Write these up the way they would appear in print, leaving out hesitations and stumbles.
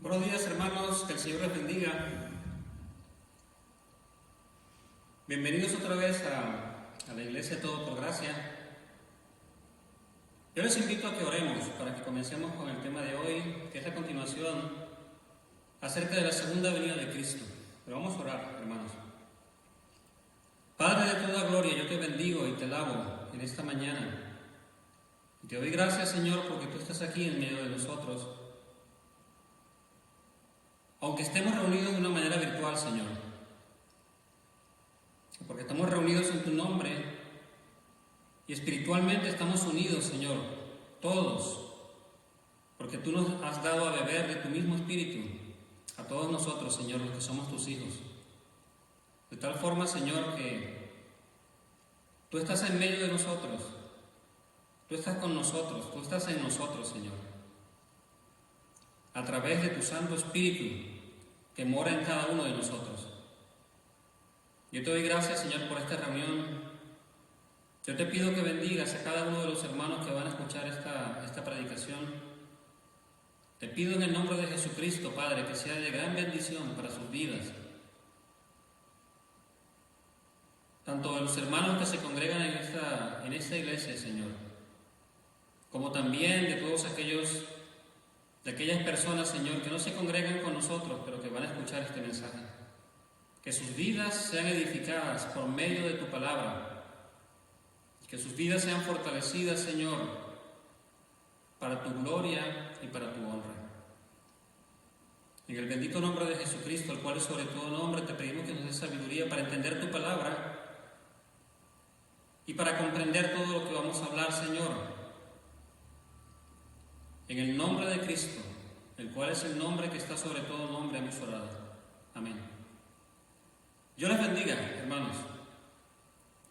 Buenos días, hermanos, que el Señor les bendiga. Bienvenidos otra vez a la Iglesia Todo por Gracia. Yo les invito a que oremos para que comencemos con el tema de hoy, que es la continuación acerca de la segunda venida de Cristo. Pero vamos a orar, hermanos. Padre de toda gloria, yo te bendigo y te alabo en esta mañana. Y te doy gracias, Señor, porque tú estás aquí en medio de nosotros. Aunque estemos reunidos de una manera virtual, Señor, porque estamos reunidos en tu nombre y espiritualmente estamos unidos, Señor, todos, porque tú nos has dado a beber de tu mismo espíritu, a todos nosotros, Señor, los que somos tus hijos. De tal forma, Señor, que tú estás en medio de nosotros, tú estás con nosotros, tú estás en nosotros, Señor, a través de tu Santo Espíritu que mora en cada uno de nosotros. Yo te doy gracias, Señor, por esta reunión. Yo te pido que bendigas a cada uno de los hermanos que van a escuchar esta predicación. Te pido en el nombre de Jesucristo, Padre, que sea de gran bendición para sus vidas. Tanto de los hermanos que se congregan en esta iglesia, Señor, como también de todos de aquellas personas, Señor, que no se congregan con nosotros, pero que van a escuchar este mensaje. Que sus vidas sean edificadas por medio de tu palabra. Que sus vidas sean fortalecidas, Señor, para tu gloria y para tu honra. En el bendito nombre de Jesucristo, el cual es sobre todo nombre, te pedimos que nos des sabiduría para entender tu palabra y para comprender todo lo que vamos a hablar, Señor. En el nombre de Cristo, el cual es el nombre que está sobre todo nombre, hemos orado. Amén. Dios les bendiga, hermanos.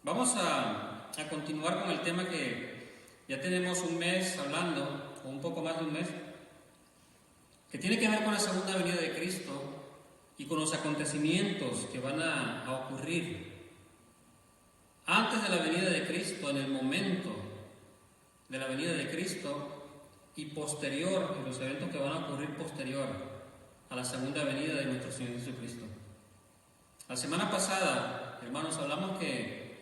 Vamos a continuar con el tema que ya tenemos un mes hablando, o un poco más de un mes, que tiene que ver con la segunda venida de Cristo y con los acontecimientos que van a ocurrir antes de la venida de Cristo, en el momento de la venida de Cristo, y posterior, en los eventos que van a ocurrir posterior a la segunda venida de nuestro Señor Jesucristo. La semana pasada, hermanos, hablamos que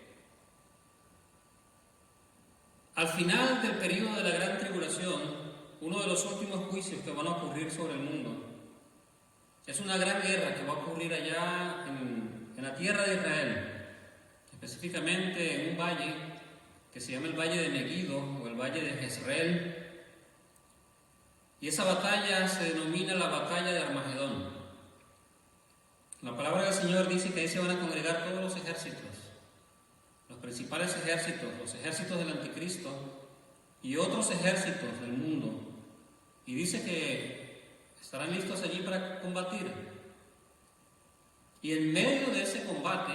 al final del periodo de la gran tribulación, uno de los últimos juicios que van a ocurrir sobre el mundo es una gran guerra que va a ocurrir allá en la tierra de Israel, específicamente en un valle que se llama el Valle de Megiddo o el Valle de Jezreel. Y esa batalla se denomina la batalla de Armagedón. La palabra del Señor dice que ahí se van a congregar todos los ejércitos, los principales ejércitos, los ejércitos del anticristo y otros ejércitos del mundo. Y dice que estarán listos allí para combatir. Y en medio de ese combate,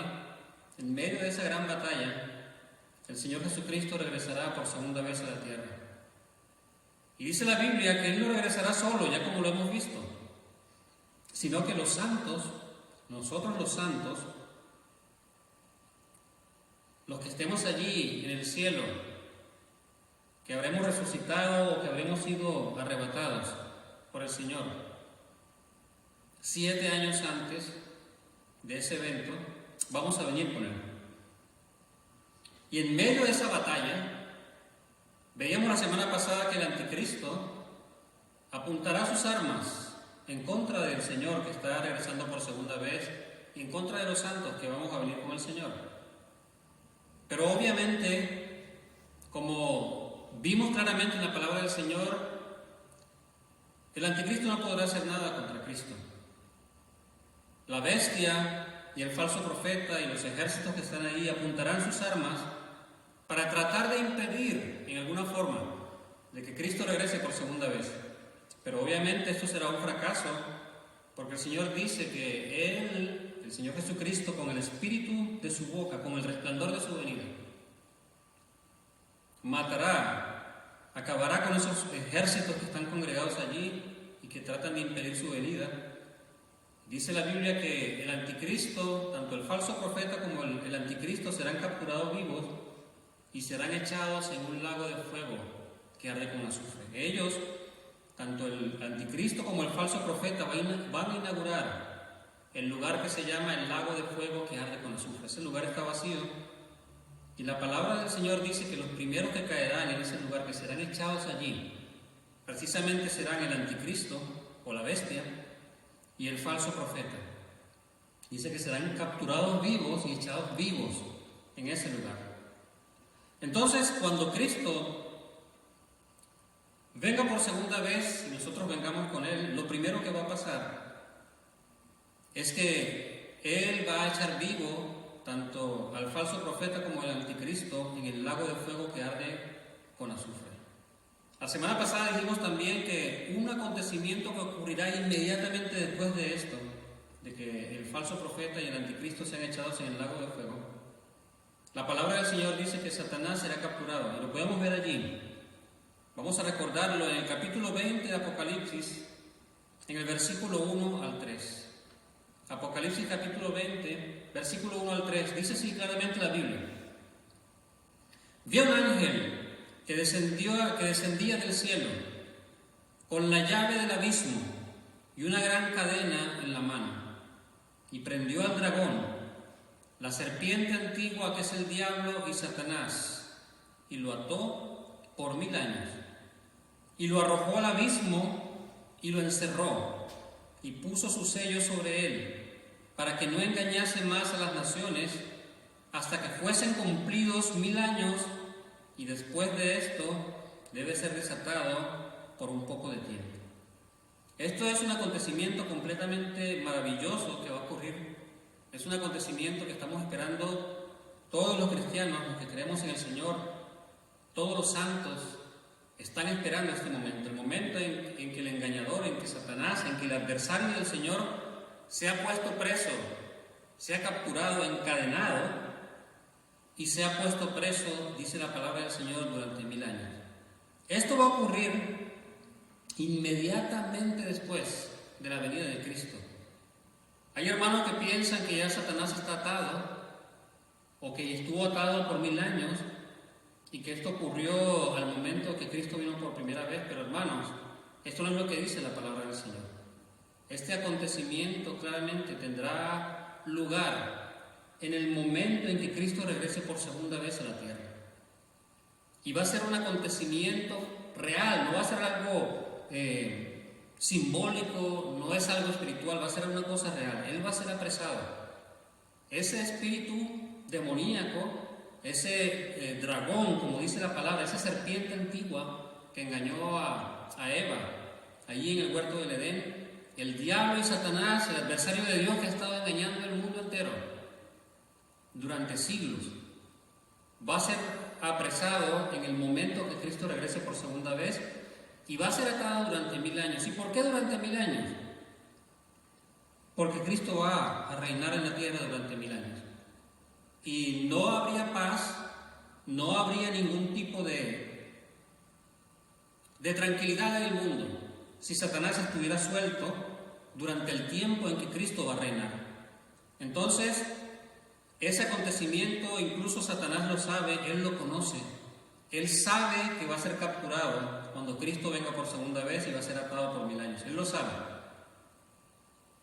en medio de esa gran batalla, el Señor Jesucristo regresará por segunda vez a la tierra. Y dice la Biblia que Él no regresará solo, ya como lo hemos visto, sino que los santos, nosotros los santos, los que estemos allí en el cielo, que habremos resucitado o que habremos sido arrebatados por el Señor, 7 años antes de ese evento, vamos a venir con Él. Y en medio de esa batalla, veíamos la semana pasada que el anticristo apuntará sus armas en contra del Señor que está regresando por segunda vez y en contra de los santos que vamos a venir con el Señor. Pero obviamente, como vimos claramente en la palabra del Señor, el anticristo no podrá hacer nada contra Cristo. La bestia y el falso profeta y los ejércitos que están ahí apuntarán sus armas para tratar de impedir, en alguna forma, de que Cristo regrese por segunda vez. Pero obviamente esto será un fracaso, porque el Señor dice que Él, el Señor Jesucristo, con el espíritu de su boca, con el resplandor de su venida, matará, acabará con esos ejércitos que están congregados allí y que tratan de impedir su venida. Dice la Biblia que el anticristo, tanto el falso profeta como el anticristo, serán capturados vivos y serán echados en un lago de fuego que arde con azufre. Ellos tanto el anticristo como el falso profeta van a inaugurar el lugar que se llama el lago de fuego que arde con azufre. Ese lugar está vacío y la palabra del Señor dice que los primeros que caerán en ese lugar, que serán echados allí, precisamente serán el anticristo o la bestia y el falso profeta. Dice que serán capturados vivos y echados vivos en ese lugar. Entonces, cuando Cristo venga por segunda vez y nosotros vengamos con Él, lo primero que va a pasar es que Él va a echar vivo tanto al falso profeta como al anticristo en el lago de fuego que arde con azufre. La semana pasada dijimos también que un acontecimiento que ocurrirá inmediatamente después de esto, de que el falso profeta y el anticristo sean echados en el lago de fuego, la palabra del Señor dice que Satanás será capturado, y lo podemos ver allí. Vamos a recordarlo en el capítulo 20 de Apocalipsis, en el versículo 1 al 3. Apocalipsis capítulo 20, versículo 1 al 3, dice así claramente la Biblia. Vi a un ángel que descendía del cielo, con la llave del abismo y una gran cadena en la mano, y prendió al dragón, la serpiente antigua que es el diablo y Satanás, y lo ató por 1000 años, y lo arrojó al abismo y lo encerró, y puso su sello sobre él, para que no engañase más a las naciones, hasta que fuesen cumplidos 1000 años, y después de esto debe ser desatado por un poco de tiempo. Esto es un acontecimiento completamente maravilloso que va a ocurrir. Es un acontecimiento que estamos esperando todos los cristianos, los que creemos en el Señor, todos los santos están esperando este momento, el momento en que el engañador, en que Satanás, en que el adversario del Señor sea puesto preso, sea capturado, encadenado, y se ha puesto preso, dice la palabra del Señor, durante 1000 años. Esto va a ocurrir inmediatamente después de la venida de Cristo. Hay hermanos que piensan que ya Satanás está atado, o que estuvo atado por 1000 años, y que esto ocurrió al momento que Cristo vino por primera vez. Pero hermanos, esto no es lo que dice la palabra del Señor. Este acontecimiento claramente tendrá lugar en el momento en que Cristo regrese por segunda vez a la tierra. Y va a ser un acontecimiento real, no va a ser algo simbólico, no es algo espiritual, va a ser una cosa real. Él va a ser apresado. Ese espíritu demoníaco, ese dragón, como dice la palabra, esa serpiente antigua que engañó a Eva allí en el huerto del Edén, el diablo y Satanás, el adversario de Dios que ha estado engañando al mundo entero durante siglos, va a ser apresado en el momento que Cristo regrese por segunda vez y va a ser atado durante 1000 años. ¿Y por qué durante 1000 años? Porque Cristo va a reinar en la tierra durante 1000 años. Y no habría paz, no habría ningún tipo de tranquilidad en el mundo si Satanás estuviera suelto durante el tiempo en que Cristo va a reinar. Entonces, ese acontecimiento, incluso Satanás lo sabe, él lo conoce. Él sabe que va a ser capturado cuando Cristo venga por segunda vez y va a ser atado por 1000 años. Él lo sabe.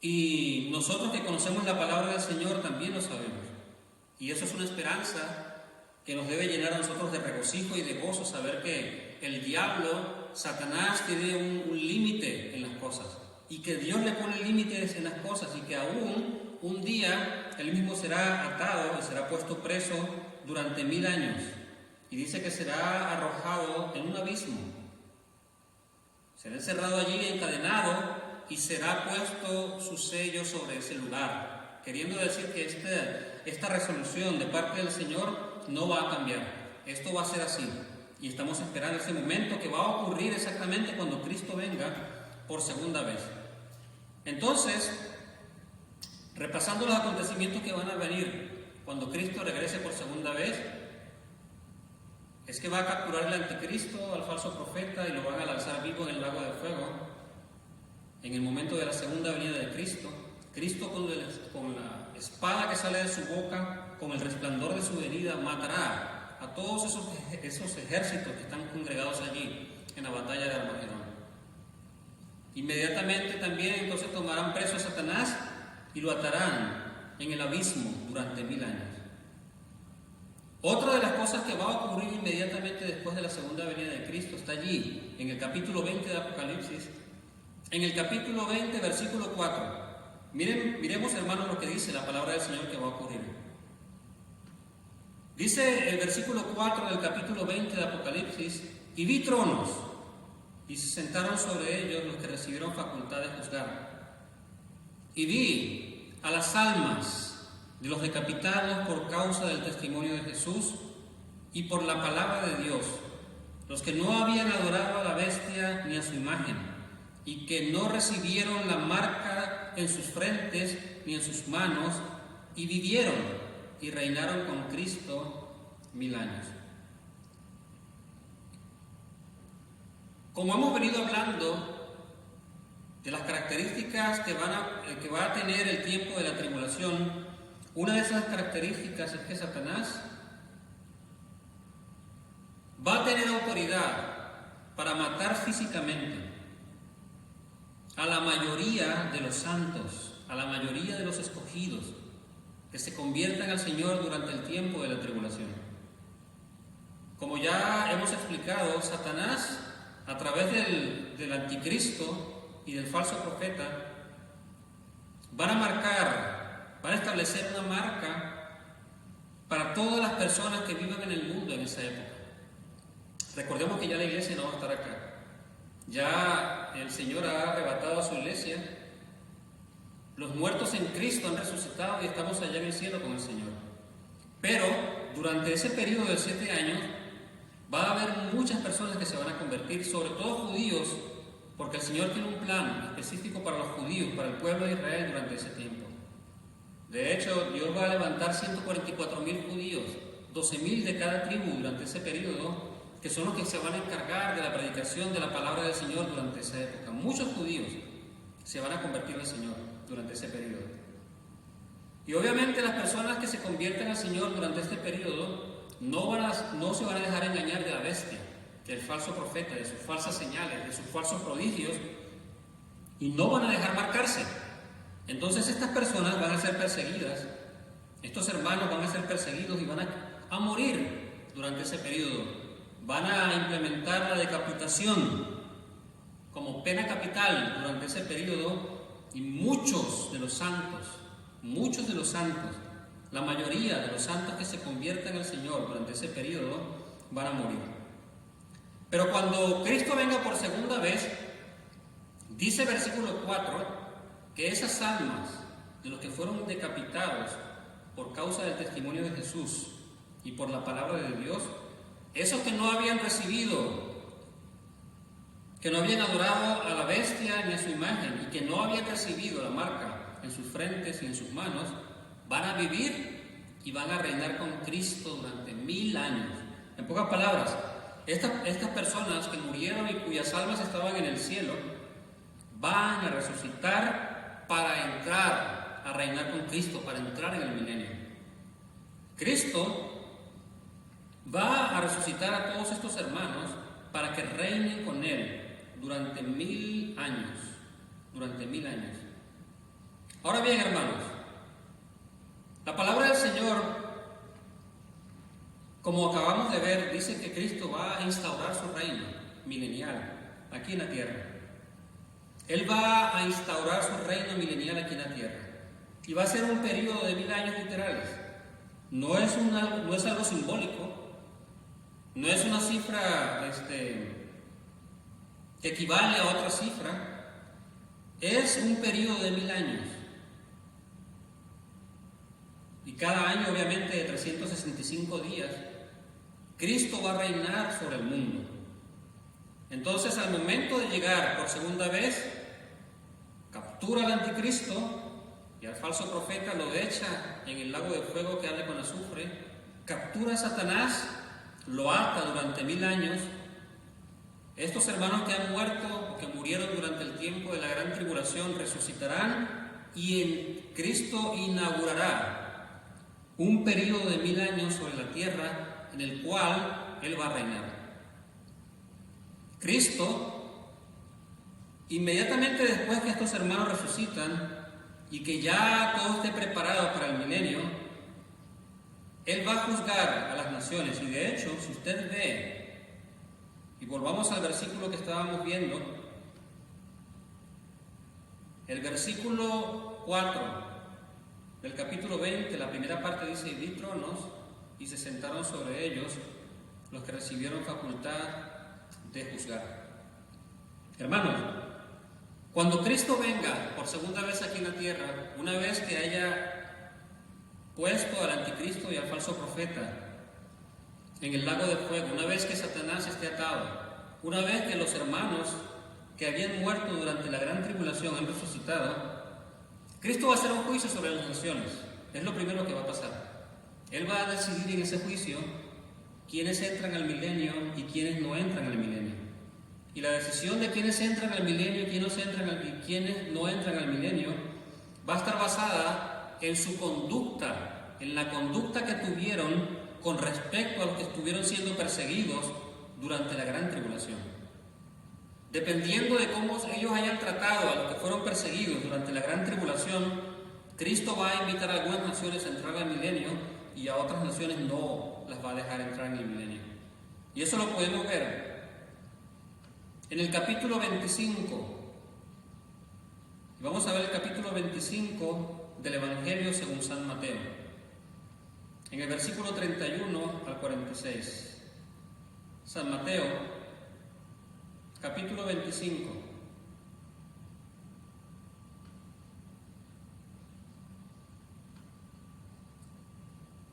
Y nosotros que conocemos la palabra del Señor también lo sabemos. Y eso es una esperanza que nos debe llenar a nosotros de regocijo y de gozo, saber que el diablo, Satanás, tiene un límite en las cosas. Y que Dios le pone límites en las cosas y que aún un día él mismo será atado y será puesto preso durante 1000 años. Y dice que será arrojado en un abismo. Será encerrado allí, encadenado, y será puesto su sello sobre ese lugar. Queriendo decir que esta resolución de parte del Señor no va a cambiar. Esto va a ser así. Y estamos esperando ese momento que va a ocurrir exactamente cuando Cristo venga por segunda vez. Entonces, repasando los acontecimientos que van a venir cuando Cristo regrese por segunda vez, es que va a capturar al anticristo, al falso profeta, y lo van a lanzar vivo en el lago de fuego en el momento de la segunda venida de Cristo. Cristo con la espada que sale de su boca, con el resplandor de su venida, matará a todos esos ejércitos que están congregados allí en la batalla de Armagedón. Inmediatamente también entonces tomarán preso a Satanás y lo atarán en el abismo durante 1000 años. Otra de las cosas que va a ocurrir inmediatamente después de la segunda venida de Cristo está allí, en el capítulo 20 de Apocalipsis, en el capítulo 20, versículo 4. Miremos, hermanos, lo que dice la palabra del Señor que va a ocurrir. Dice el versículo 4 del capítulo 20 de Apocalipsis: y vi tronos, y se sentaron sobre ellos los que recibieron facultad de juzgar. Y vi a las almas de los decapitados por causa del testimonio de Jesús y por la palabra de Dios, los que no habían adorado a la bestia ni a su imagen, y que no recibieron la marca en sus frentes ni en sus manos, y vivieron y reinaron con Cristo 1000 años. Como hemos venido hablando de las características que va a tener el tiempo de la tribulación, una de esas características es que Satanás va a tener autoridad para matar físicamente a la mayoría de los santos, a la mayoría de los escogidos que se conviertan al Señor durante el tiempo de la tribulación. Como ya hemos explicado, Satanás, a través del anticristo y del falso profeta, van a establecer una marca para todas las personas que vivan en el mundo en esa época. Recordemos que ya la iglesia no va a estar acá. Ya el Señor ha arrebatado a su iglesia. Los muertos en Cristo han resucitado y estamos allá en el cielo con el Señor. Pero durante ese periodo de 7 años va a haber muchas personas que se van a convertir, sobre todo judíos, porque el Señor tiene un plan específico para los judíos, para el pueblo de Israel durante ese tiempo. De hecho, Dios va a levantar 144,000 judíos, 12,000 de cada tribu durante ese periodo, que son los que se van a encargar de la predicación de la palabra del Señor durante esa época. Muchos judíos se van a convertir al Señor durante ese periodo. Y obviamente las personas que se convierten al Señor durante este periodo no se van a dejar engañar de la bestia, del falso profeta, de sus falsas señales, de sus falsos prodigios, y no van a dejar marcarse. Entonces estas personas van a ser perseguidas, estos hermanos van a ser perseguidos y van a morir durante ese periodo. Van a implementar la decapitación como pena capital durante ese periodo, y muchos de los santos, la mayoría de los santos que se conviertan al Señor durante ese periodo van a morir. Pero cuando Cristo venga por segunda vez, dice versículo 4, que esas almas de los que fueron decapitados por causa del testimonio de Jesús y por la palabra de Dios, esos que no habían recibido, que no habían adorado a la bestia ni a su imagen y que no habían recibido la marca en sus frentes y en sus manos, van a vivir y van a reinar con Cristo durante 1000 años. En pocas palabras, estas personas que murieron y cuyas almas estaban en el cielo van a resucitar para entrar a reinar con Cristo, para entrar en el milenio. Cristo va a resucitar a todos estos hermanos para que reinen con Él durante 1000 años. Durante 1000 años. Ahora bien, hermanos, la palabra del Señor, como acabamos de ver, dice que Cristo va a instaurar su reino milenial aquí en la tierra. Él va a instaurar su reino milenial aquí en la tierra. Y va a ser un periodo de 1000 años literales. No es algo simbólico. No es una cifra que equivale a otra cifra. Es un periodo de 1000 años. Y cada año, obviamente, de 365 días, Cristo va a reinar sobre el mundo. Entonces, al momento de llegar por segunda vez, captura al anticristo y al falso profeta, lo echa en el lago de fuego que arde con azufre, captura a Satanás, lo ata durante 1000 años. Estos hermanos que han muerto o que murieron durante el tiempo de la gran tribulación resucitarán y en Cristo inaugurará un periodo de 1000 años sobre la tierra en el cual Él va a reinar. Cristo Inmediatamente después que estos hermanos resucitan y que ya todo esté preparado para el milenio, Él va a juzgar a las naciones. Y de hecho, si usted ve, y volvamos al versículo que estábamos viendo, el versículo 4 del capítulo 20, la primera parte dice: y vi tronos, y se sentaron sobre ellos los que recibieron facultad de juzgar. Hermanos, cuando Cristo venga por segunda vez aquí en la tierra, una vez que haya puesto al anticristo y al falso profeta en el lago de fuego, una vez que Satanás esté atado, una vez que los hermanos que habían muerto durante la gran tribulación han resucitado, Cristo va a hacer un juicio sobre las naciones. Es lo primero que va a pasar. Él va a decidir en ese juicio quiénes entran al milenio y quiénes no entran al milenio. Y la decisión de quiénes entran al milenio y quiénes no entran al milenio va a estar basada en su conducta, en la conducta que tuvieron con respecto a los que estuvieron siendo perseguidos durante la gran tribulación. Dependiendo de cómo ellos hayan tratado a los que fueron perseguidos durante la gran tribulación, Cristo va a invitar a algunas naciones a entrar al milenio y a otras naciones no las va a dejar entrar en el milenio. Y eso lo podemos ver en el capítulo 25. Vamos a ver el capítulo 25 del Evangelio según San Mateo, en el versículo 31 al 46. San Mateo, capítulo 25.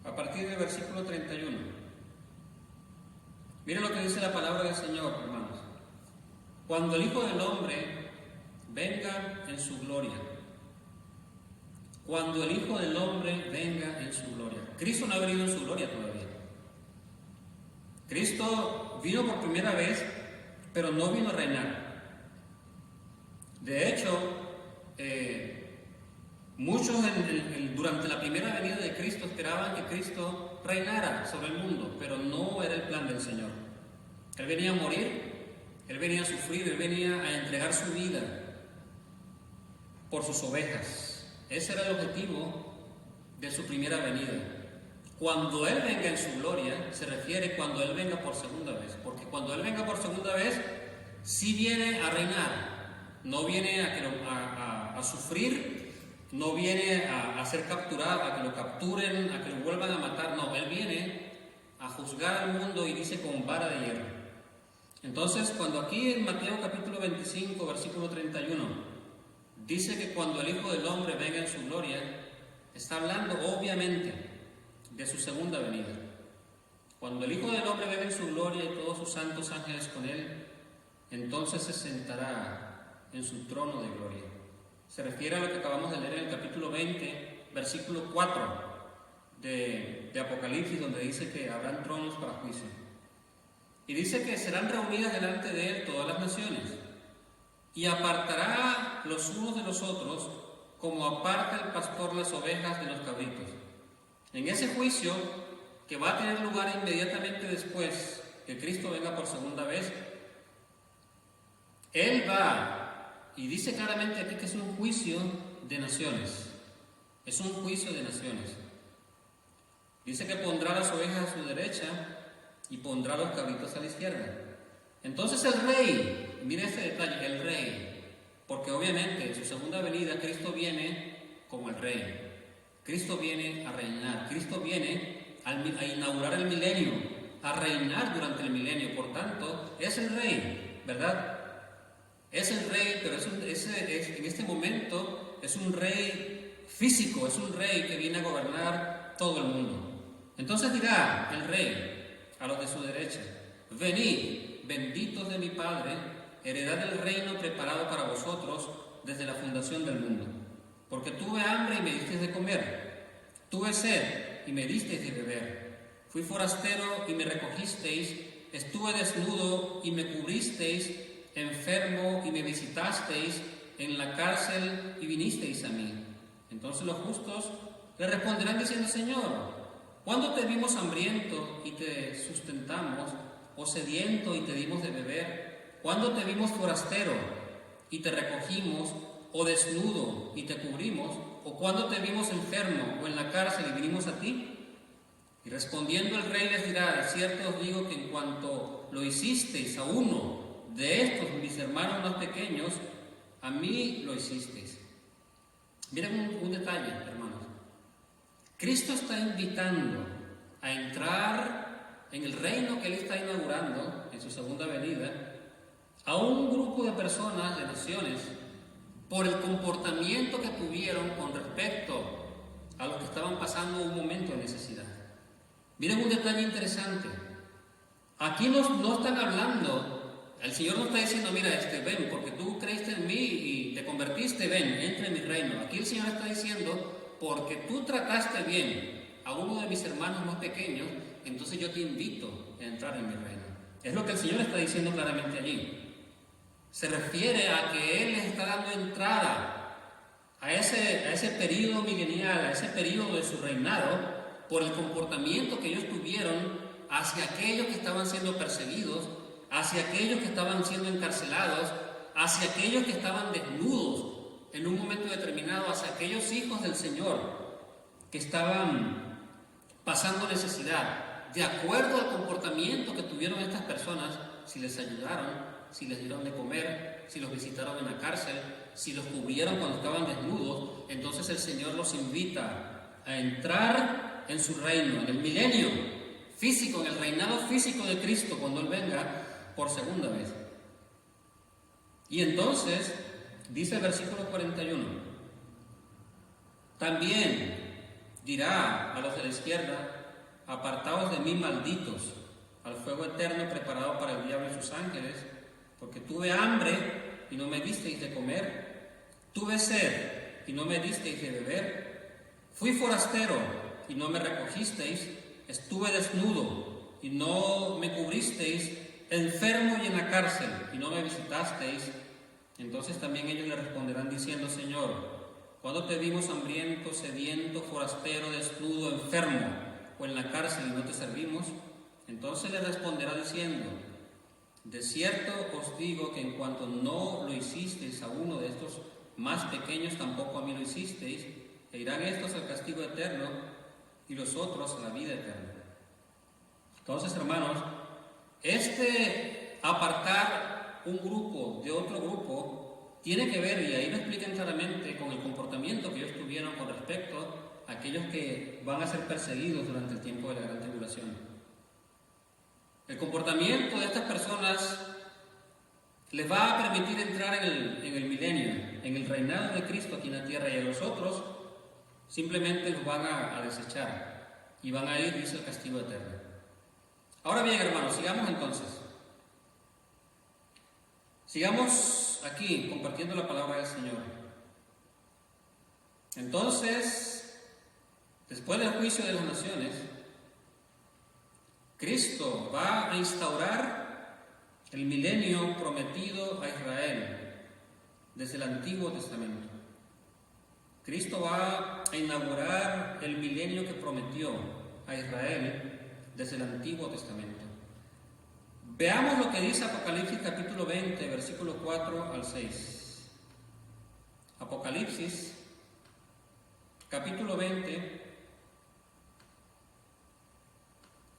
A partir del versículo 31. Miren lo que dice la palabra del Señor, hermanos. Cuando el Hijo del Hombre venga en su gloria. Cuando el Hijo del Hombre venga en su gloria. Cristo no ha venido en su gloria todavía. Cristo vino por primera vez, pero no vino a reinar. De hecho, muchos durante la primera venida de Cristo esperaban que Cristo reinara sobre el mundo, pero no era el plan del Señor. Él venía a morir, Él venía a sufrir, Él venía a entregar su vida por sus ovejas. Ese era el objetivo de su primera venida. Cuando Él venga en su gloria, se refiere cuando Él venga por segunda vez, porque cuando Él venga por segunda vez, sí viene a reinar, no viene a sufrir, no viene a ser capturado, a que lo capturen, a que lo vuelvan a matar, no, Él viene a juzgar al mundo y dice con vara de hierro. Entonces, cuando aquí en Mateo capítulo 25, versículo 31, dice que cuando el Hijo del Hombre venga en su gloria, está hablando obviamente de su segunda venida. Cuando el Hijo del Hombre venga en su gloria y todos sus santos ángeles con Él, entonces se sentará en su trono de gloria. Se refiere a lo que acabamos de leer en el capítulo 20, versículo 4 de Apocalipsis, donde dice que habrán tronos para juicio. Y dice que serán reunidas delante de Él todas las naciones, y apartará los unos de los otros, como aparta el pastor las ovejas de los cabritos. En ese juicio, que va a tener lugar inmediatamente después que Cristo venga por segunda vez, Él va, y dice claramente aquí que es un juicio de naciones. Es un juicio de naciones. Dice que pondrá las ovejas a su derecha y pondrá los cabritos a la izquierda. Entonces el rey, mire este detalle, el rey, porque obviamente en su segunda venida Cristo viene como el rey. Cristo viene a reinar, Cristo viene a inaugurar el milenio, a reinar durante el milenio. Por tanto, es el rey, ¿verdad? Es el rey, pero en este momento es un rey físico, es un rey que viene a gobernar todo el mundo. Entonces dirá el rey a los de su derecha: venid, benditos de mi Padre, heredad del reino preparado para vosotros desde la fundación del mundo. Porque tuve hambre y me disteis de comer, tuve sed y me disteis de beber, fui forastero y me recogisteis, estuve desnudo y me cubristeis, enfermo y me visitasteis, en la cárcel y vinisteis a mí. Entonces los justos le responderán diciendo: Señor, ¿cuándo te vimos hambriento y te sustentamos, o sediento y te dimos de beber? ¿Cuándo te vimos forastero y te recogimos, o desnudo y te cubrimos? ¿O cuando te vimos enfermo o en la cárcel y vinimos a ti? Y respondiendo el rey les dirá: de cierto os digo que en cuanto lo hicisteis a uno de estos mis hermanos más pequeños, a mí lo hicisteis. Miren un detalle, hermanos. Cristo está invitando a entrar en el reino que Él está inaugurando en su segunda venida a un grupo de personas, de naciones, por el comportamiento que tuvieron con respecto a los que estaban pasando un momento de necesidad. Miren un detalle interesante. Aquí no están hablando, el Señor no está diciendo: mira, ven, porque tú creíste en mí y te convertiste, ven, entra en mi reino. Aquí el Señor está diciendo: porque tú trataste bien a uno de mis hermanos más pequeños, entonces yo te invito a entrar en mi reino. Es lo que el Señor está diciendo claramente allí. Se refiere a que Él les está dando entrada a ese periodo milenial, a ese periodo de su reinado, por el comportamiento que ellos tuvieron hacia aquellos que estaban siendo perseguidos, hacia aquellos que estaban siendo encarcelados, hacia aquellos que estaban desnudos en un momento determinado, hacia aquellos hijos del Señor que estaban pasando necesidad. De acuerdo al comportamiento que tuvieron estas personas, si les ayudaron, si les dieron de comer, si los visitaron en la cárcel, si los cubrieron cuando estaban desnudos, entonces el Señor los invita a entrar en su reino, en el milenio físico, en el reinado físico de Cristo, cuando Él venga por segunda vez. Y entonces, dice el versículo 41, también dirá a los de la izquierda: apartaos de mí, malditos, al fuego eterno preparado para el diablo y sus ángeles, porque tuve hambre y no me disteis de comer, tuve sed y no me disteis de beber, fui forastero y no me recogisteis, estuve desnudo y no me cubristeis, enfermo y en la cárcel y no me visitasteis. Entonces también ellos le responderán diciendo: Señor, ¿cuándo te vimos hambriento, sediento, forastero, desnudo, enfermo o en la cárcel y no te servimos? Entonces le responderá diciendo: de cierto os digo que en cuanto no lo hicisteis a uno de estos más pequeños, tampoco a mí lo hicisteis, e irán estos al castigo eterno y los otros a la vida eterna. Entonces, hermanos, apartar un grupo de otro grupo tiene que ver, y ahí lo explican claramente, con el comportamiento que ellos tuvieron con respecto a aquellos que van a ser perseguidos durante el tiempo de la gran tribulación. El comportamiento de estas personas les va a permitir entrar en el milenio, en el reinado de Cristo aquí en la tierra, y a los otros simplemente los van a desechar y van a ir, dice, el castigo eterno. Ahora bien, hermanos, sigamos entonces. Sigamos aquí compartiendo la palabra del Señor. Entonces, después del juicio de las naciones, Cristo va a instaurar el milenio prometido a Israel desde el Antiguo Testamento. Cristo va a inaugurar el milenio que prometió a Israel desde el Antiguo Testamento. Veamos lo que dice Apocalipsis capítulo 20, versículo 4 al 6. Apocalipsis capítulo 20,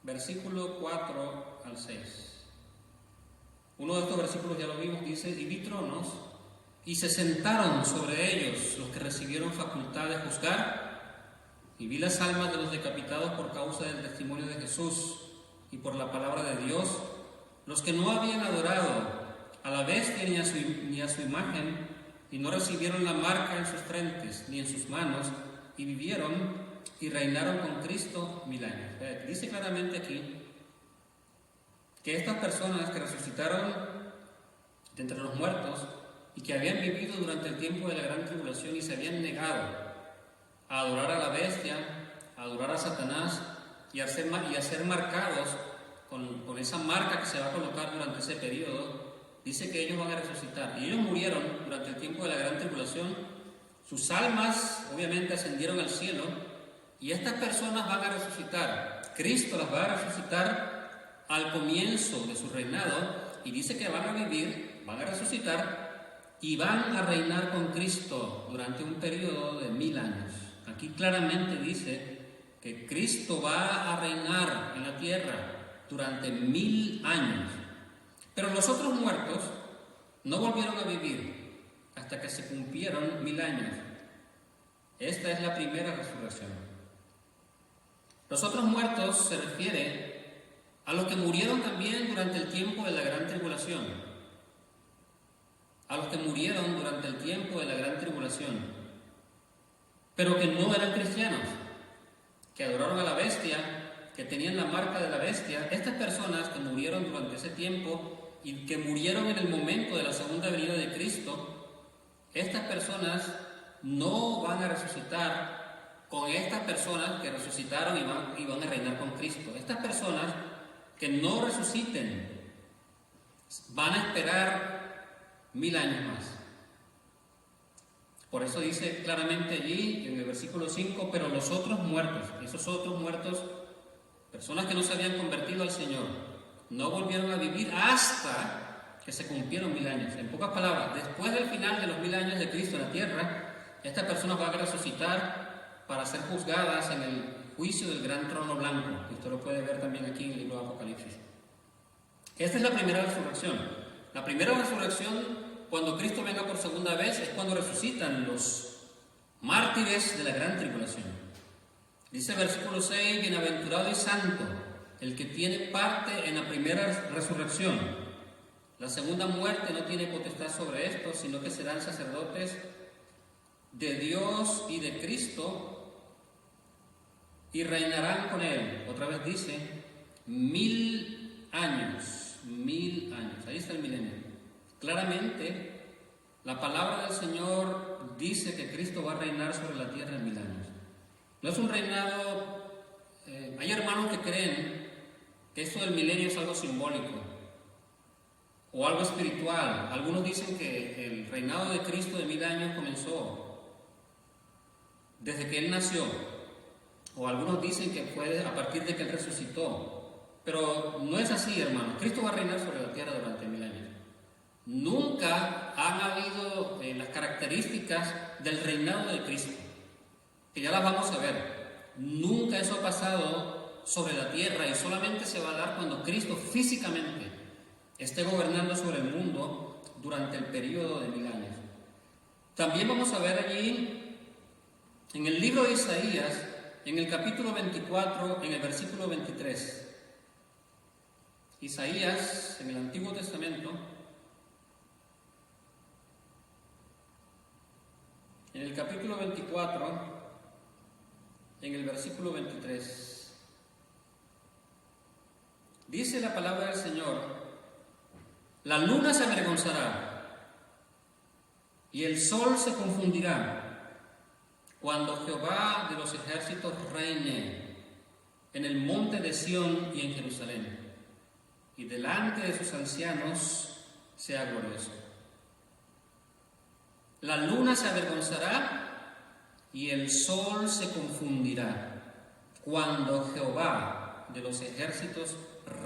versículo 4 al 6. Uno de estos versículos ya lo vimos, dice: y vi tronos, y se sentaron sobre ellos los que recibieron facultad de juzgar, y vi las almas de los decapitados por causa del testimonio de Jesús y por la palabra de Dios, los que no habían adorado a la bestia ni a su imagen, y no recibieron la marca en sus frentes ni en sus manos, y vivieron y reinaron con Cristo 1000 años. Dice claramente aquí que estas personas que resucitaron de entre los muertos y que habían vivido durante el tiempo de la gran tribulación y se habían negado a adorar a la bestia, a adorar a Satanás y a ser marcados con esa marca que se va a colocar durante ese periodo, dice que ellos van a resucitar. Y ellos murieron durante el tiempo de la gran tribulación, sus almas obviamente ascendieron al cielo, y estas personas van a resucitar. Cristo las va a resucitar al comienzo de su reinado, y dice que van a vivir, van a resucitar y van a reinar con Cristo durante un periodo de 1000 años. Aquí claramente dice que Cristo va a reinar en la tierra durante 1000 años. Pero los otros muertos no volvieron a vivir hasta que se cumplieron 1000 años. Esta es la primera resurrección. Los otros muertos se refiere a los que murieron también durante el tiempo de la gran tribulación. A los que murieron durante el tiempo de la gran tribulación, pero que no eran cristianos, que adoraron a la bestia, que tenían la marca de la bestia. Estas personas que murieron durante ese tiempo y que murieron en el momento de la segunda venida de Cristo, estas personas no van a resucitar con estas personas que resucitaron y van a reinar con Cristo. Estas personas que no resuciten van a esperar 1000 años más. Por eso dice claramente allí en el versículo 5, pero los otros muertos, esos otros muertos, personas que no se habían convertido al Señor, no volvieron a vivir hasta que se cumplieron 1000 años. En pocas palabras, después del final de los 1000 años de Cristo en la tierra, estas personas van a resucitar para ser juzgadas en el juicio del gran trono blanco. Usted lo puede ver también aquí en el libro de Apocalipsis. Esta es la primera resurrección. La primera resurrección, cuando Cristo venga por segunda vez, es cuando resucitan los mártires de la gran tribulación. Dice el versículo 6, bienaventurado y santo el que tiene parte en la primera resurrección. La segunda muerte no tiene potestad sobre esto, sino que serán sacerdotes de Dios y de Cristo y reinarán con él. Otra vez dice, 1000 años, 1000 años. Ahí está el milenio. Claramente, la palabra del Señor dice que Cristo va a reinar sobre la tierra en 1000 años. No es un reinado. Hay hermanos que creen que esto del milenio es algo simbólico o algo espiritual. Algunos dicen que el reinado de Cristo de 1000 años comenzó desde que Él nació, o algunos dicen que fue a partir de que Él resucitó. Pero no es así, hermanos. Cristo va a reinar sobre la tierra durante 1000 años. Nunca han habido las características del reinado de Cristo, que ya las vamos a ver. Nunca eso ha pasado sobre la tierra y solamente se va a dar cuando Cristo físicamente esté gobernando sobre el mundo durante el periodo de 1000 años. También vamos a ver allí en el libro de Isaías, en el capítulo 24, en el versículo 23. Isaías, en el Antiguo Testamento, en el capítulo 24, en el versículo 23, dice la palabra del Señor: la luna se avergonzará y el sol se confundirá cuando Jehová de los ejércitos reine en el monte de Sión y en Jerusalén, y delante de sus ancianos sea glorioso. La luna se avergonzará y el sol se confundirá cuando Jehová de los ejércitos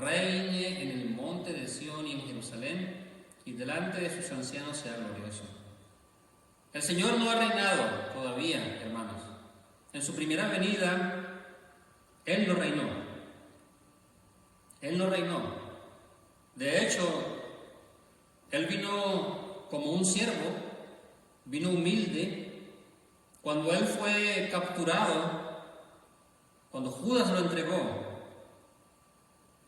reine en el monte de Sión y en Jerusalén, y delante de sus ancianos sea glorioso. El Señor no ha reinado todavía, hermanos. En su primera venida, Él no reinó. Él no reinó. De hecho, Él vino como un siervo, vino humilde. Cuando Él fue capturado, cuando Judas lo entregó,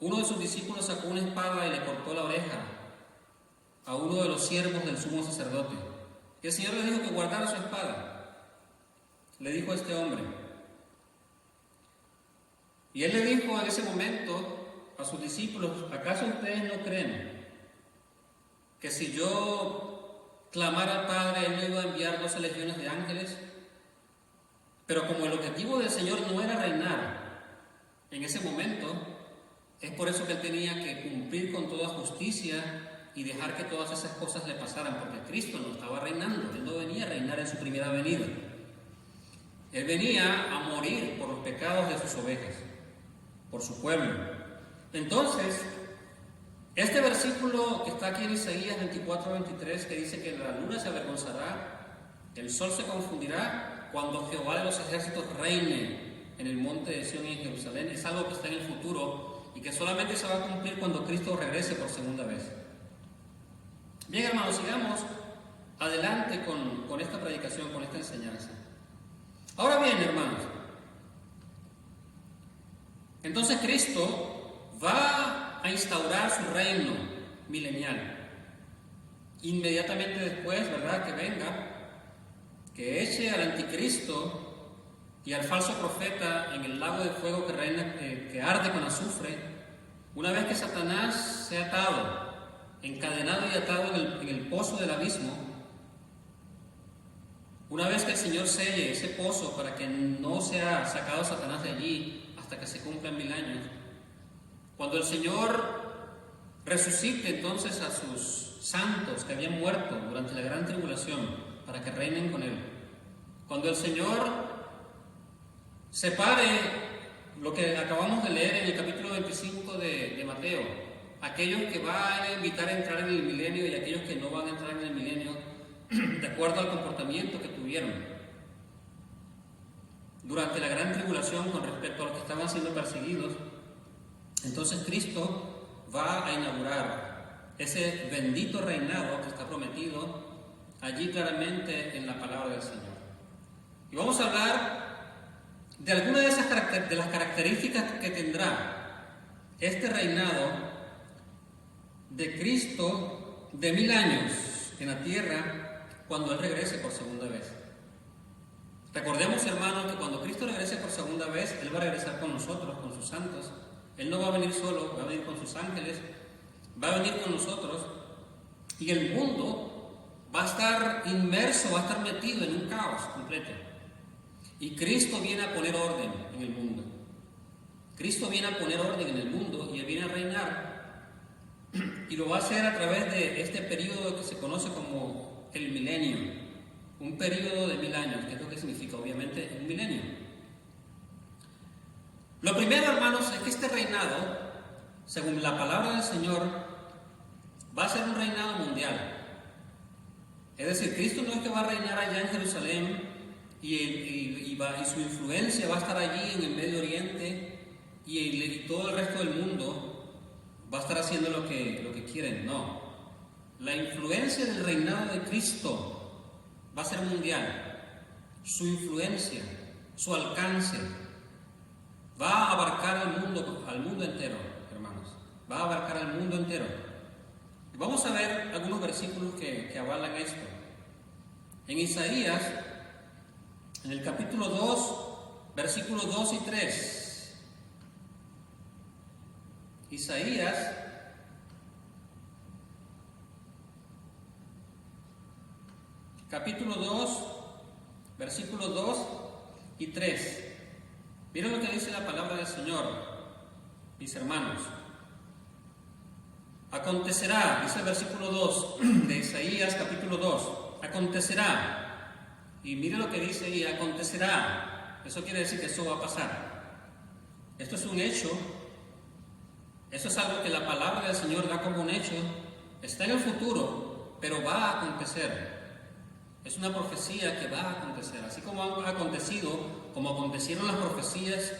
uno de sus discípulos sacó una espada y le cortó la oreja a uno de los siervos del sumo sacerdote. Y el Señor le dijo que guardara su espada. Le dijo a este hombre. Y Él le dijo en ese momento a sus discípulos: ¿acaso ustedes no creen que si yo clamara al Padre, Él me iba a enviar 12 legiones de ángeles? Pero como el objetivo del Señor no era reinar en ese momento, es por eso que Él tenía que cumplir con toda justicia y dejar que todas esas cosas le pasaran, porque Cristo no estaba reinando. Él no venía a reinar en su primera venida. Él venía a morir por los pecados de sus ovejas, por su pueblo. Entonces, Este versículo que está aquí en Isaías 24:23, que dice que la luna se avergonzará, el sol se confundirá cuando Jehová de los ejércitos reine en el monte de Sión y en Jerusalén, es algo que está en el futuro y que solamente se va a cumplir cuando Cristo regrese por segunda vez. Bien, hermanos, sigamos adelante con esta predicación, con esta enseñanza. Ahora bien, hermanos, entonces Cristo va a instaurar su reino milenial. Inmediatamente después, ¿verdad?, que venga, que eche al anticristo y al falso profeta en el lago de fuego que reina, que arde con azufre. Una vez que Satanás sea atado, encadenado y atado en el pozo del abismo, una vez que el Señor selle ese pozo para que no sea sacado Satanás de allí hasta que se cumplan 1000 años, cuando el Señor resucite entonces a sus santos que habían muerto durante la gran tribulación para que reinen con Él, cuando el Señor separe lo que acabamos de leer en el capítulo 25 de Mateo, aquellos que van a invitar a entrar en el milenio y aquellos que no van a entrar en el milenio de acuerdo al comportamiento que tuvieron durante la gran tribulación con respecto a los que estaban siendo perseguidos, entonces Cristo va a inaugurar ese bendito reinado que está prometido allí claramente en la palabra del Señor. Y vamos a hablar de algunas de las características que tendrá este reinado de Cristo de 1000 años en la tierra cuando Él regrese por segunda vez. Recordemos, hermanos, que cuando Cristo regrese por segunda vez, Él va a regresar con nosotros, con sus santos. Él no va a venir solo, va a venir con sus ángeles, va a venir con nosotros, y el mundo va a estar inmerso, va a estar metido en un caos completo. Y Cristo viene a poner orden en el mundo. Cristo viene a poner orden en el mundo y Él viene a reinar. Y lo va a hacer a través de este periodo que se conoce como el milenio. Un periodo de 1000 años, que es lo que significa obviamente un milenio. Lo primero, hermanos, es que este reinado, según la palabra del Señor, va a ser un reinado mundial. Es decir, Cristo no es que va a reinar allá en Jerusalén y su influencia va a estar allí en el Medio Oriente y todo el resto del mundo va a estar haciendo lo que quieren. No. La influencia del reinado de Cristo va a ser mundial. Su influencia, su alcance, va a abarcar al mundo entero, hermanos. Va a abarcar al mundo entero. Vamos a ver algunos versículos que avalan esto. En Isaías, en el capítulo 2, versículos 2 y 3. Isaías, capítulo 2, versículos 2 y 3. Miren lo que dice la palabra del Señor, mis hermanos. Acontecerá, dice el versículo 2 de Isaías capítulo 2, acontecerá. Y miren lo que dice ahí, acontecerá. Eso quiere decir que eso va a pasar. Esto es un hecho. Eso es algo que la palabra del Señor da como un hecho. Está en el futuro, pero va a acontecer. Es una profecía que va a acontecer, así como ha acontecido, como acontecieron las profecías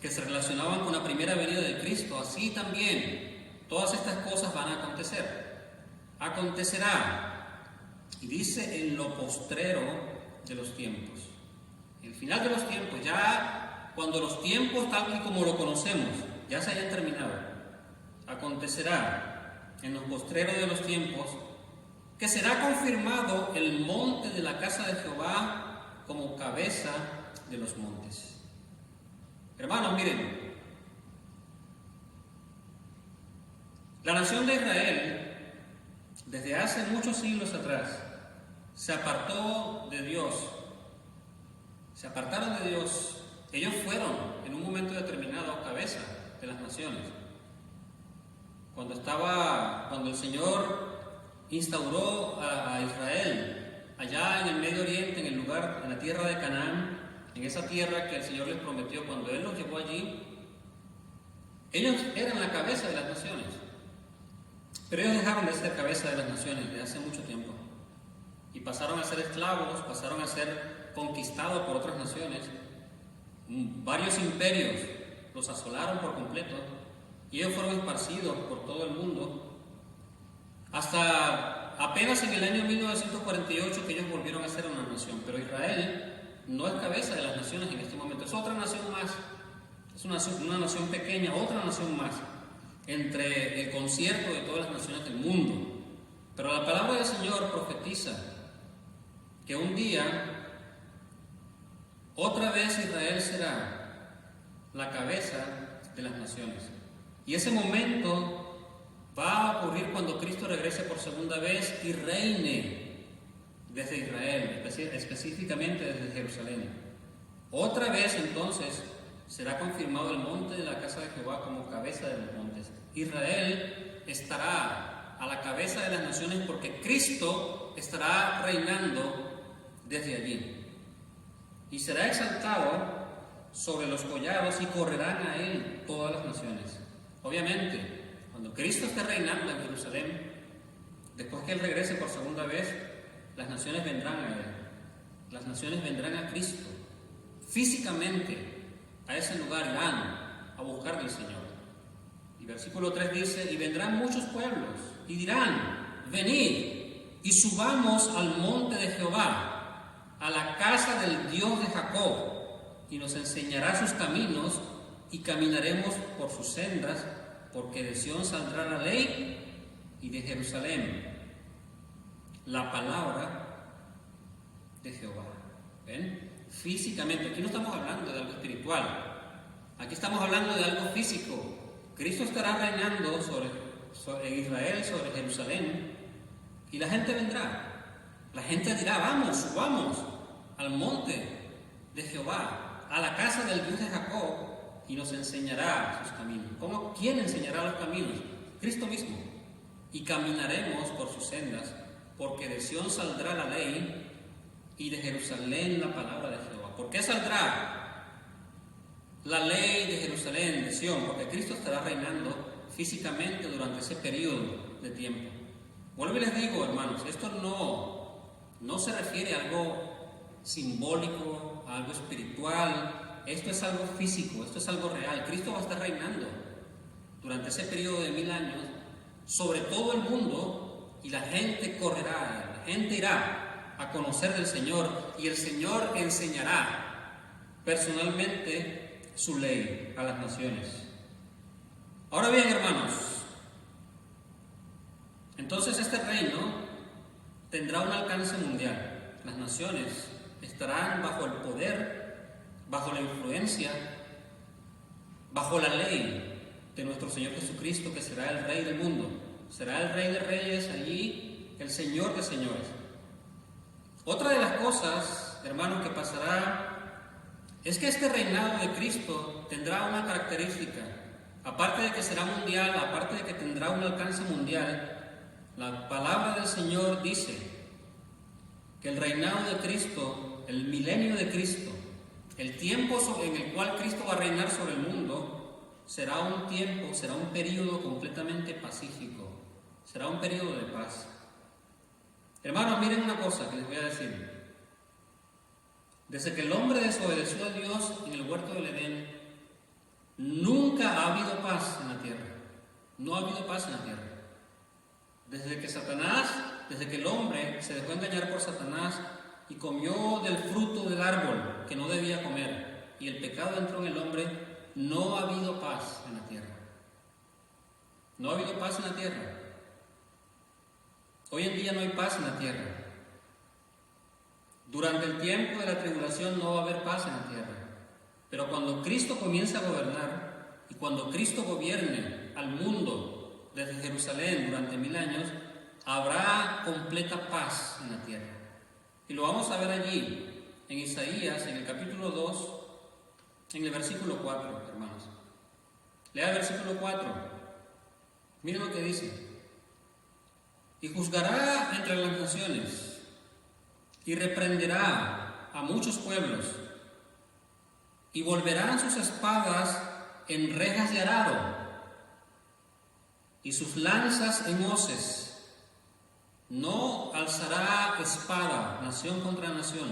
que se relacionaban con la primera venida de Cristo, así también todas estas cosas van a acontecer. Acontecerá, y dice en lo postrero de los tiempos. El final de los tiempos, ya cuando los tiempos tal y como lo conocemos ya se hayan terminado, acontecerá en los postreros de los tiempos que será confirmado el monte de la casa de Jehová como cabeza de los montes. Hermanos, miren, la nación de Israel, desde hace muchos siglos atrás, se apartó de Dios, se apartaron de Dios. Ellos fueron en un momento determinado cabeza de las naciones. Cuando el Señor instauró a Israel allá en el Medio Oriente, en la tierra de Canaán, en esa tierra que el Señor les prometió, cuando Él los llevó allí, ellos eran la cabeza de las naciones. Pero ellos dejaron de ser cabeza de las naciones desde hace mucho tiempo y pasaron a ser esclavos, pasaron a ser conquistados por otras naciones. Varios imperios los asolaron por completo y ellos fueron esparcidos por todo el mundo hasta apenas en el año 1948 que ellos volvieron a ser una nación. Pero Israel no es cabeza de las naciones en este momento, es otra nación más, es una nación pequeña, otra nación más entre el concierto de todas las naciones del mundo. Pero la palabra del Señor profetiza que un día otra vez Israel será la cabeza de las naciones. Y ese momento va a ocurrir cuando Cristo regrese por segunda vez y reine desde Israel, específicamente desde Jerusalén. Otra vez entonces será confirmado el monte de la casa de Jehová como cabeza de los montes. Israel estará a la cabeza de las naciones porque Cristo estará reinando desde allí. Y será exaltado sobre los collados y correrán a él todas las naciones. Obviamente, cuando Cristo esté reinando en Jerusalén, después que él regrese por segunda vez, las naciones vendrán a él. Las naciones vendrán a Cristo. Físicamente a ese lugar irán a buscar del Señor. Y versículo 3 dice: y vendrán muchos pueblos y dirán: venid y subamos al monte de Jehová, a la casa del Dios de Jacob, y nos enseñará sus caminos y caminaremos por sus sendas, porque de Sión saldrá la ley y de Jerusalén la palabra de Jehová. ¿Ven? Físicamente, aquí no estamos hablando de algo espiritual, aquí estamos hablando de algo físico. Cristo estará reinando en Israel, sobre Jerusalén, y la gente vendrá. La gente dirá: vamos, subamos al monte de Jehová, a la casa del Dios de Jacob, y nos enseñará sus caminos. ¿Quién enseñará los caminos? Cristo mismo. Y caminaremos por sus sendas, porque de Sión saldrá la ley y de Jerusalén la palabra de Jehová. ¿Por qué saldrá la ley de Jerusalén, de Sión? Porque Cristo estará reinando físicamente durante ese periodo de tiempo. Vuelvo y les digo, hermanos, esto no se refiere a algo simbólico, a algo espiritual. Esto es algo físico, esto es algo real. Cristo va a estar reinando durante ese periodo de 1000 años sobre todo el mundo, y la gente correrá, la gente irá a conocer del Señor, y el Señor enseñará personalmente su ley a las naciones. Ahora bien, hermanos, entonces este reino tendrá un alcance mundial. Las naciones estarán bajo el poder, bajo la influencia, bajo la ley de nuestro Señor Jesucristo, que será el Rey del mundo, será el Rey de Reyes allí, el Señor de Señores. Otra de las cosas, hermanos, que pasará es que este reinado de Cristo tendrá una característica. Aparte de que será mundial, aparte de que tendrá un alcance mundial, la palabra del Señor dice que el reinado de Cristo, el milenio de Cristo, el tiempo en el cual Cristo va a reinar sobre el mundo, será un tiempo, será un periodo completamente pacífico, será un periodo de paz. Hermanos, miren una cosa que les voy a decir. Desde que el hombre desobedeció a Dios en el huerto del Edén, nunca ha habido paz en la tierra. No ha habido paz en la tierra. Desde que el hombre se dejó engañar por Satanás y comió del fruto del árbol que no debía comer, y el pecado entró en el hombre, no ha habido paz en la tierra. No ha habido paz en la tierra. Hoy en día no hay paz en la tierra. Durante el tiempo de la tribulación no va a haber paz en la tierra. Pero cuando Cristo comience a gobernar, y cuando Cristo gobierne al mundo desde Jerusalén durante 1000 años, habrá completa paz en la tierra. Y lo vamos a ver allí, en Isaías, en el capítulo 2, en el versículo 4, hermanos. Lea el versículo 4. Miren lo que dice. Y juzgará entre las naciones, y reprenderá a muchos pueblos, y volverán sus espadas en rejas de arado, y sus lanzas en hoces. No alzará espada nación contra nación,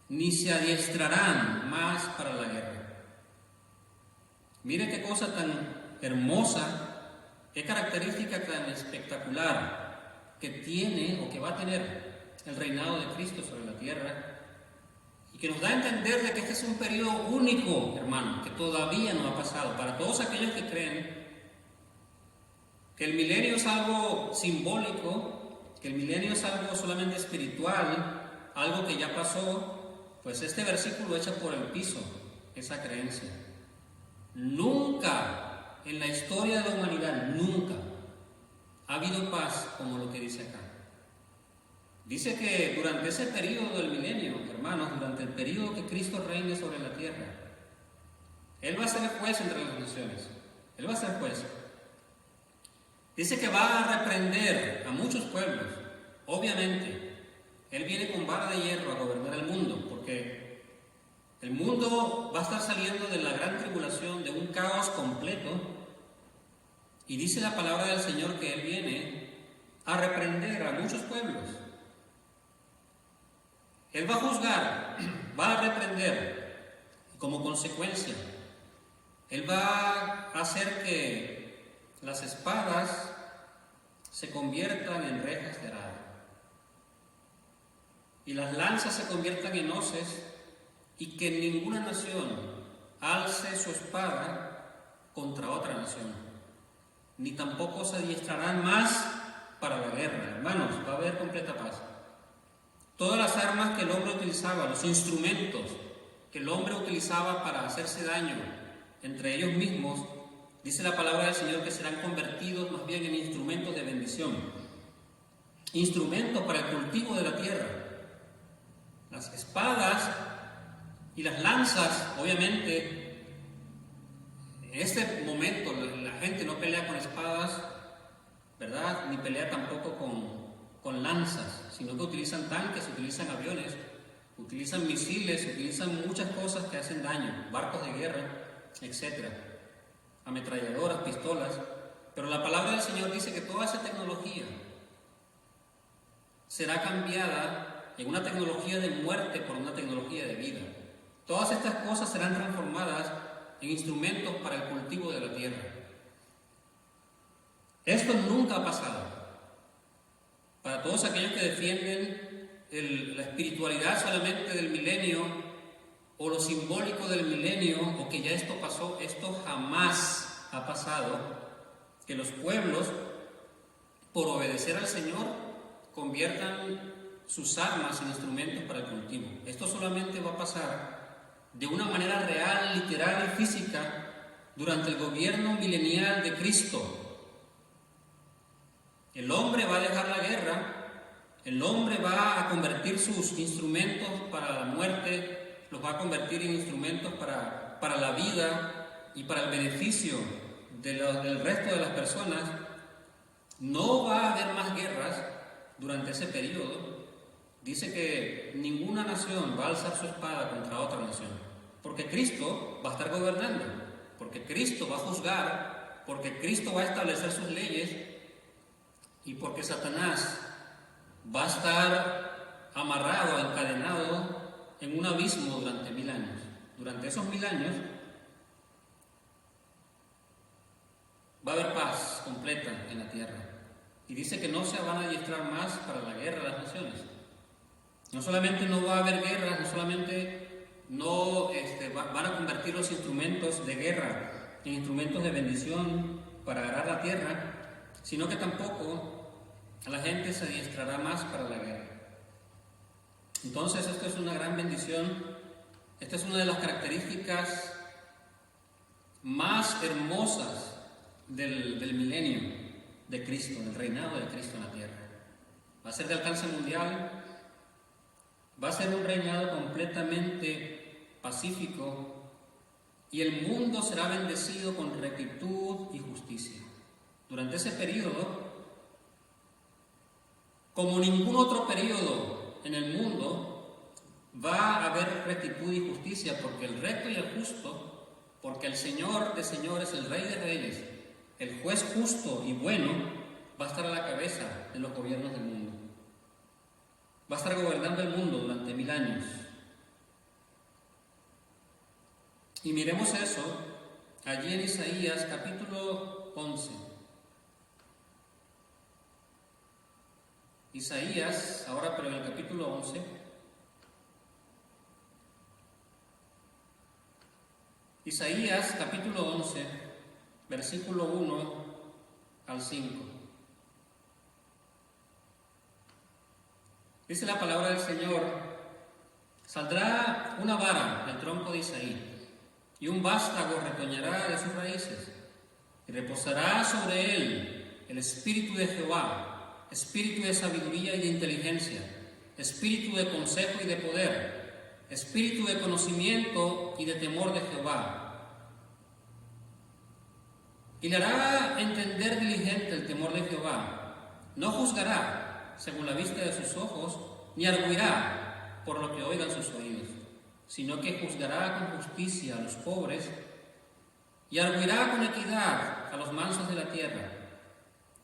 ni se adiestrarán más para la guerra. Mire qué cosa tan hermosa, qué característica tan espectacular que tiene o que va a tener el reinado de Cristo sobre la tierra, y que nos da a entender de que este es un periodo único, hermano, que todavía no ha pasado. Para todos aquellos que creen que el milenio es algo simbólico, que el milenio es algo solamente espiritual, algo que ya pasó, pues este versículo echa por el piso esa creencia. Nunca en la historia de la humanidad, nunca ha habido paz como lo que dice acá. Dice que durante ese periodo del milenio, hermanos, durante el periodo que Cristo reine sobre la tierra, Él va a ser juez entre las naciones. Él va a ser juez. Dice que va a reprender a muchos pueblos. Obviamente, Él viene con vara de hierro a gobernar el mundo, porque el mundo va a estar saliendo de la gran tribulación, de un caos completo, y dice la palabra del Señor que Él viene a reprender a muchos pueblos. Él va a juzgar, va a reprender, y como consecuencia, Él va a hacer que las espadas se conviertan en rejas de arado, y las lanzas se conviertan en hoces, y que ninguna nación alce su espada contra otra nación, ni tampoco se adiestrarán más para la guerra. Hermanos, va a haber completa paz. Todas las armas que el hombre utilizaba, los instrumentos que el hombre utilizaba para hacerse daño entre ellos mismos, dice la palabra del Señor que serán convertidos más bien en instrumentos de bendición, instrumentos para el cultivo de la tierra. Las espadas y las lanzas, obviamente, en este momento la gente no pelea con espadas, ¿verdad? Ni pelea tampoco con lanzas, sino que utilizan tanques, utilizan aviones, utilizan misiles, utilizan muchas cosas que hacen daño, barcos de guerra, etc. Ametralladoras, pistolas. Pero la palabra del Señor dice que toda esa tecnología será cambiada en una tecnología de muerte por una tecnología de vida. Todas estas cosas serán transformadas en instrumentos para el cultivo de la tierra. Esto nunca ha pasado. Para todos aquellos que defienden la espiritualidad solamente del milenio, o lo simbólico del milenio, o que ya esto pasó, esto jamás ha pasado, que los pueblos, por obedecer al Señor, conviertan sus armas en instrumentos para el cultivo. Esto solamente va a pasar de una manera real, literal y física durante el gobierno milenial de Cristo. El hombre va a dejar la guerra, el hombre va a convertir sus instrumentos para la muerte, los va a convertir en instrumentos para la vida y para el beneficio del resto de las personas. No va a haber más guerras durante ese periodo. Dice que ninguna nación va a alzar su espada contra otra nación, porque Cristo va a estar gobernando, porque Cristo va a juzgar, porque Cristo va a establecer sus leyes, y porque Satanás va a estar amarrado, encadenado en un abismo durante 1000 años. Durante esos 1000 años va a haber paz completa en la tierra. Y dice que no se van a adiestrar más para la guerra de las naciones. No solamente no va a haber guerras, no solamente van a convertir los instrumentos de guerra en instrumentos de bendición para arar la tierra, sino que tampoco la gente se adiestrará más para la guerra. Entonces, esto es una gran bendición. Esta es una de las características más hermosas del milenio de Cristo, del reinado de Cristo en la tierra. Va a ser de alcance mundial, va a ser un reinado completamente pacífico, y el mundo será bendecido con rectitud y justicia. Durante ese periodo, como ningún otro periodo en el mundo, va a haber rectitud y justicia, porque el recto y el justo, porque el Señor de señores, el Rey de reyes, el juez justo y bueno, va a estar a la cabeza de los gobiernos del mundo. Va a estar gobernando el mundo durante 1000 años. Y miremos eso allí en Isaías capítulo 11. Isaías, ahora pero en el capítulo 11. Isaías capítulo 11, versículo 1 al 5. Dice la palabra del Señor: saldrá una vara del tronco de Isaí, y un vástago retoñará de sus raíces, y reposará sobre él el espíritu de Jehová, espíritu de sabiduría y de inteligencia, espíritu de consejo y de poder, espíritu de conocimiento y de temor de Jehová. Y le hará entender diligente el temor de Jehová. No juzgará según la vista de sus ojos, ni arguirá por lo que oigan sus oídos, sino que juzgará con justicia a los pobres y arguirá con equidad a los mansos de la tierra,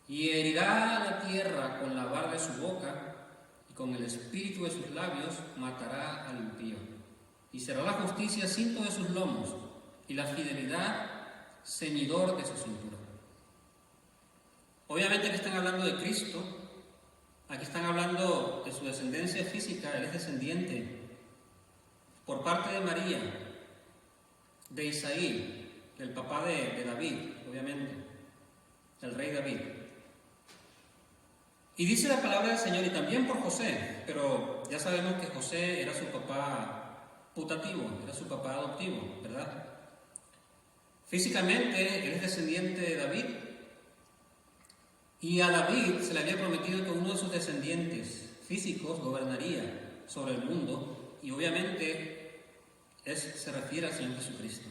y herirá la tierra con la vara de su boca, y con el espíritu de sus labios matará al impío. Y será la justicia cinto de sus lomos, y la fidelidad ceñidor de su cintura. Obviamente que están hablando de Cristo, aquí están hablando de su descendencia física. Él es descendiente por parte de María, de Isaí, el papá de David, obviamente, el rey David. Y dice la palabra del Señor, y también por José, pero ya sabemos que José era su papá putativo, era su papá adoptivo, ¿verdad? Físicamente, él es descendiente de David, y a David se le había prometido que uno de sus descendientes físicos gobernaría sobre el mundo, y obviamente se refiere al Señor Jesucristo.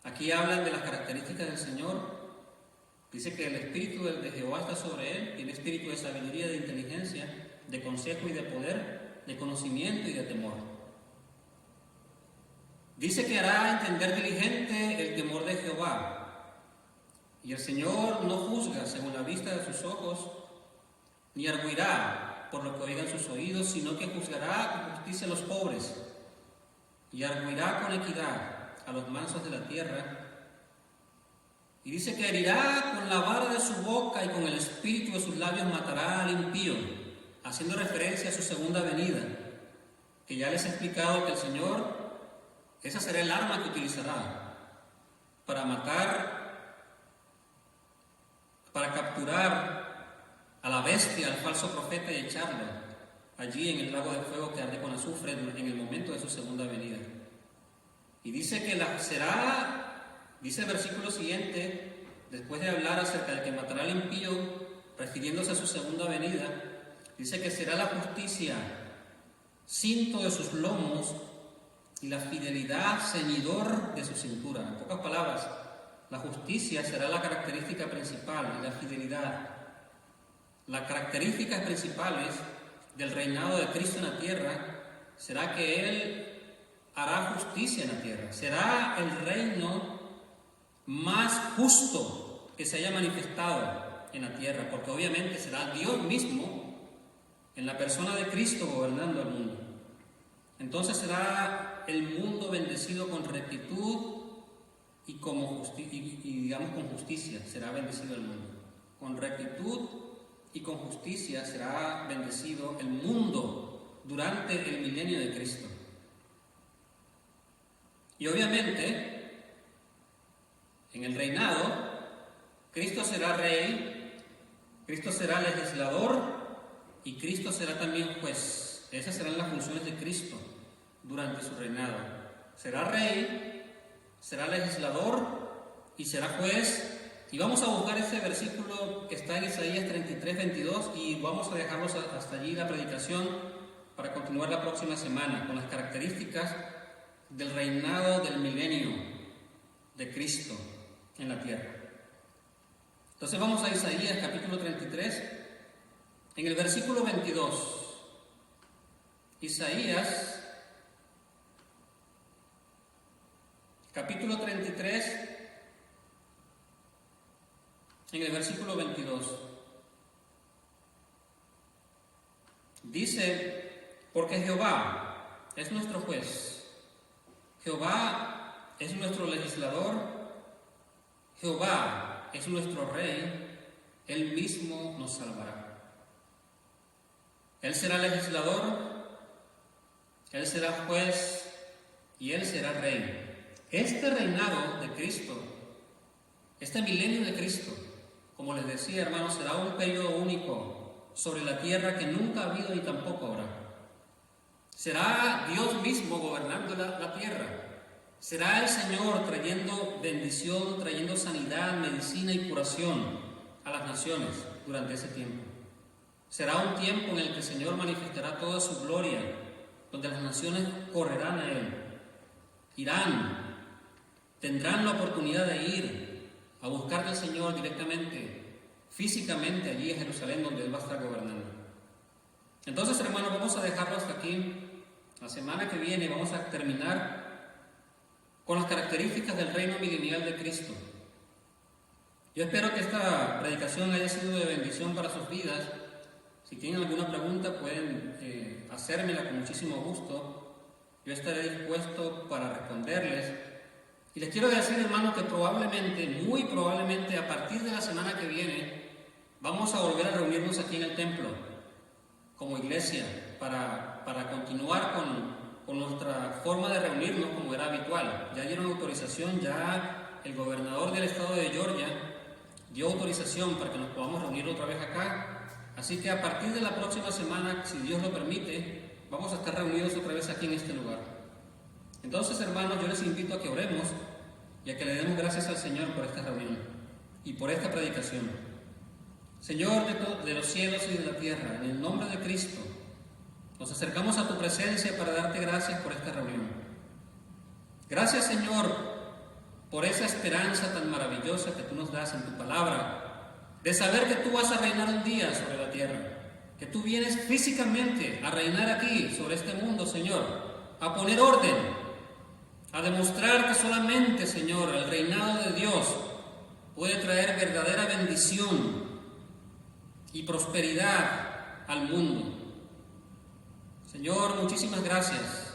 Aquí hablan de las características del Señor. Dice que el espíritu de Jehová está sobre él, tiene espíritu de sabiduría, de inteligencia, de consejo y de poder, de conocimiento y de temor. Dice que hará entender diligente el temor de Jehová. Y el Señor no juzga según la vista de sus ojos, ni arguirá por lo que oigan sus oídos, sino que juzgará con justicia a los pobres, y arguirá con equidad a los mansos de la tierra. Y dice que herirá con la vara de su boca, y con el espíritu de sus labios matará al impío, haciendo referencia a su segunda venida, que ya les he explicado que el Señor, esa será el arma que utilizará para matar, para capturar a la bestia, al falso profeta, y echarlo allí en el lago de fuego que arde con azufre en el momento de su segunda venida. Y dice que dice el versículo siguiente, después de hablar acerca de que matará al impío, refiriéndose a su segunda venida, dice que será la justicia cinto de sus lomos y la fidelidad ceñidor de su cintura. En pocas palabras, la justicia será la característica principal y la fidelidad. Las características principales del reinado de Cristo en la tierra será que Él hará justicia en la tierra. Será el reino más justo que se haya manifestado en la tierra, porque obviamente será Dios mismo en la persona de Cristo gobernando el mundo. Entonces será el mundo bendecido con rectitud y con justicia será bendecido el mundo. Con rectitud y con justicia será bendecido el mundo durante el milenio de Cristo. Y obviamente, en el reinado, Cristo será rey, Cristo será legislador y Cristo será también juez. Esas serán las funciones de Cristo durante su reinado. Será rey, será legislador y será juez. Y vamos a buscar ese versículo que está en Isaías 33, 22 y vamos a dejarlos hasta allí la predicación para continuar la próxima semana con las características del reinado del milenio de Cristo en la tierra. Entonces vamos a Isaías capítulo 33, en el versículo 22. Isaías capítulo 33, en el versículo 22. Dice, porque Jehová es nuestro juez, Jehová es nuestro legislador, Jehová es nuestro rey, Él mismo nos salvará. Él será legislador, Él será juez y Él será rey. Este reinado de Cristo, este milenio de Cristo, como les decía, hermanos, será un periodo único sobre la tierra que nunca ha habido ni tampoco habrá. Será Dios mismo gobernando la tierra. Será el Señor trayendo bendición, trayendo sanidad, medicina y curación a las naciones durante ese tiempo. Será un tiempo en el que el Señor manifestará toda su gloria, donde las naciones correrán a Él, irán, tendrán la oportunidad de ir a buscar al Señor directamente, físicamente allí en Jerusalén, donde Él va a estar gobernando. Entonces, hermanos, vamos a dejarlo hasta aquí. La semana que viene vamos a terminar con las características del reino milenial de Cristo. Yo espero que esta predicación haya sido de bendición para sus vidas. Si tienen alguna pregunta pueden hacérmela con muchísimo gusto. Yo estaré dispuesto para responderles. Y les quiero decir, hermanos, que probablemente, muy probablemente, a partir de la semana que viene, vamos a volver a reunirnos aquí en el templo, como iglesia, para continuar con nuestra forma de reunirnos como era habitual. Ya dieron autorización, ya el gobernador del estado de Georgia dio autorización para que nos podamos reunir otra vez acá. Así que a partir de la próxima semana, si Dios lo permite, vamos a estar reunidos otra vez aquí en este lugar. Entonces, hermanos, yo les invito a que oremos y a que le demos gracias al Señor por esta reunión y por esta predicación. Señor de los cielos y de la tierra, en el nombre de Cristo, nos acercamos a tu presencia para darte gracias por esta reunión. Gracias, Señor, por esa esperanza tan maravillosa que tú nos das en tu palabra, de saber que tú vas a reinar un día sobre la tierra, que tú vienes físicamente a reinar aquí, sobre este mundo, Señor, a poner orden, a demostrar que solamente, Señor, el reinado de Dios puede traer verdadera bendición y prosperidad al mundo. Señor, muchísimas gracias,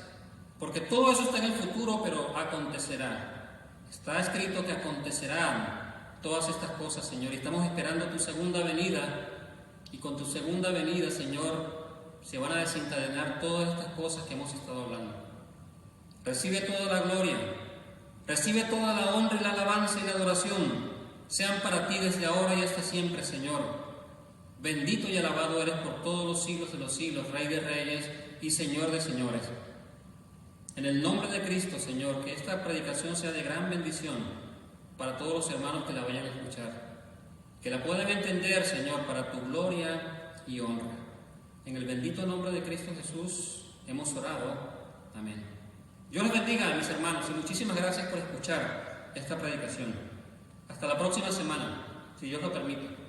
porque todo eso está en el futuro, pero acontecerá. Está escrito que acontecerán todas estas cosas, Señor, y estamos esperando tu segunda venida, y con tu segunda venida, Señor, se van a desencadenar todas estas cosas que hemos estado hablando. Recibe toda la gloria, recibe toda la honra y la alabanza y la adoración, sean para ti desde ahora y hasta siempre, Señor. Bendito y alabado eres por todos los siglos de los siglos, Rey de reyes y Señor de señores. En el nombre de Cristo, Señor, que esta predicación sea de gran bendición para todos los hermanos que la vayan a escuchar, que la puedan entender, Señor, para tu gloria y honra. En el bendito nombre de Cristo Jesús hemos orado. Amén. Dios les bendiga, mis hermanos, y muchísimas gracias por escuchar esta predicación. Hasta la próxima semana, si Dios lo permite.